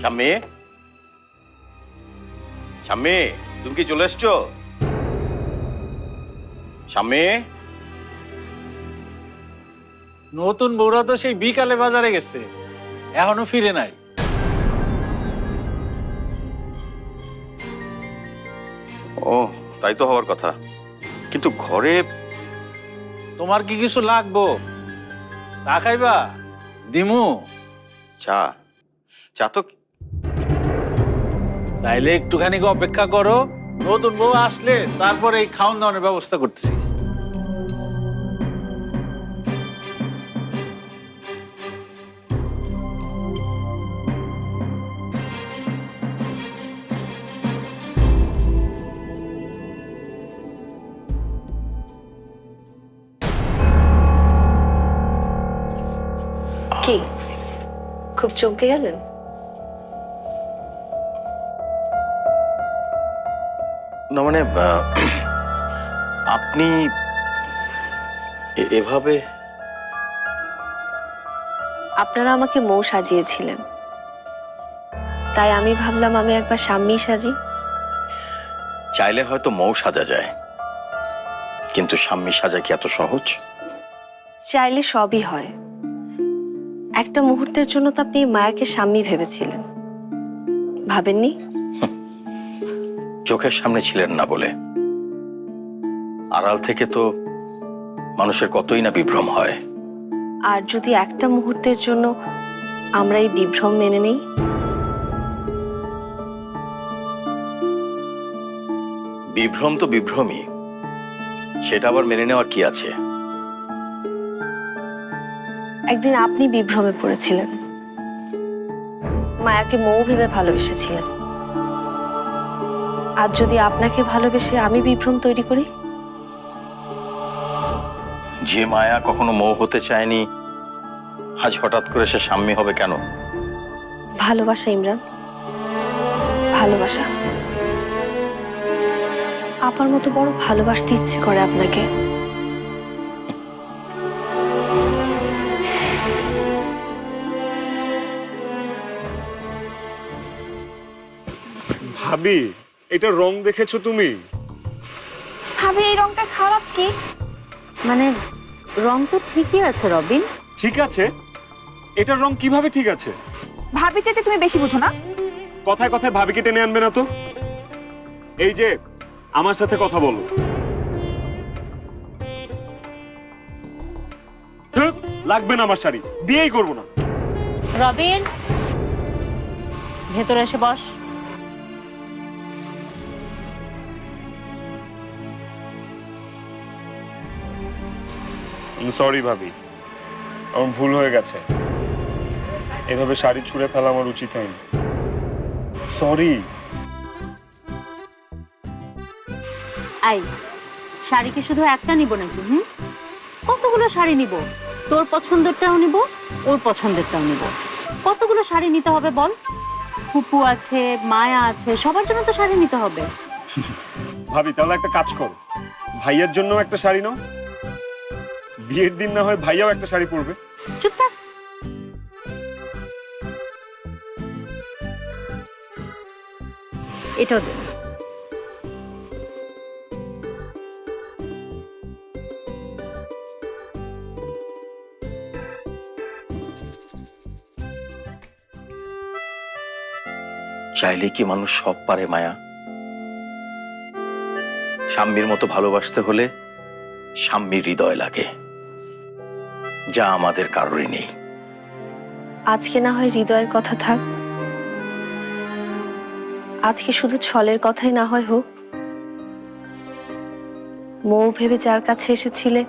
শাম্মী, শাম্মী, তুমি কি চলে এসছো? শাম্মী, নতুন বউরা তো সেই বিকালে বাজারে গেছে, এখনো ফিরে নাই। ও তাই তো হওয়ার কথা, কিন্তু ঘরে তোমার কি কিছু লাগবো? চা খাইবা? দিমু। চা? চা তো তাইলে একটুখানি অপেক্ষা করো, নতুন বউ আসলে তারপরে এই খাওয়ান দাওয়ানোর ব্যবস্থা করতেছি। কি খুব চমকে গেলেন? না মানে আপনি এভাবে? আপনারা আমাকে মৌ সাজিয়েছিলেন, তাই আমি ভাবলাম আমি একবার সাম্মী সাজি। চাইলে হয়তো মৌ সাজা যায়, কিন্তু শাম্মী সাজা কি এত সহজ? চাইলে সবই হয়। একটা মুহূর্তের জন্য তো আপনি মায়াকে সাম্মী ভেবেছিলেন, ভাবেননি? চোখের সামনে ছিলেন না বলে। আড়াল থেকে তো মানুষের কতই না বিভ্রম হয়। আর যদি একটা মুহূর্তের জন্য আমরা এই বিভ্রম মেনে নেই? বিভ্রম তো বিভ্রমই, সেটা আবার মেনে নেওয়ার কি আছে? একদিন আপনি বিভ্রমে পড়েছিলেন, মায়াকে মৌ ভেবে ভালোবেসেছিলেন। আজ যদি আপনাকে ভালোবেসে আমি বিভ্রম তৈরি করি? যে মায়া কখনো মৌ হতে চায়নি, আজ হঠাৎ করে সে শাম্মী হবে কেন? ভালোবাসা ইমরান, ভালোবাসা। আপার মতো বড় ভালোবাসতে ইচ্ছে করে আপনাকে। ভাবি, এটা রং দেখেছো তুমি? ভাবি এই রংটা খারাপ কি? মানে রং তো ঠিকই আছে রবিন। ঠিক আছে? এটার রং কিভাবে ঠিক আছে? ভাবি চাইতে তুমি বেশি বুঝো না। কথায় কথায় ভাবিকে টেনে আনবে না তো। এই যে আমার সাথে কথা বলো। ধুৎ, লাগবে না আমার শাড়ি, বিয়েই করবো না। রবিন ভেতরে এসে বস। সরি ভাবি, আমার ভুল হয়ে গেছে। এভাবে শাড়ি ছুঁড়ে ফেলা আমার উচিত হয়নি। সরি। আই শাড়ি কি শুধু একটা নিব নাকি? কতগুলো শাড়ি নিব? তোর পছন্দেরটাও নিব, ওর পছন্দেরটাও নিব। কতগুলো শাড়ি নিতে হবে বল? ফুপু আছে, মায়া আছে, সবার জন্য তো শাড়ি নিতে হবে। ভাবি তাহলে একটা কাজ করো, ভাইয়ের জন্য একটা শাড়ি নাও। বিয়ের দিন না হয় ভাইয়াও একটা শাড়ি পরবে। চুপ থাক। এটাও দে। চাইলে কি মানুষ সব পারে মায়া? শাম্মীর মতো ভালোবাসতে হলে শাম্মীর হৃদয় লাগে, যা আমাদের কারোরই নেই। আজকে না হয় হৃদয়ের কথা থাক, আজকে শুধু ছলের কথাই না হয় হোক। মৌ ভেবে যার কাছে এসেছিলে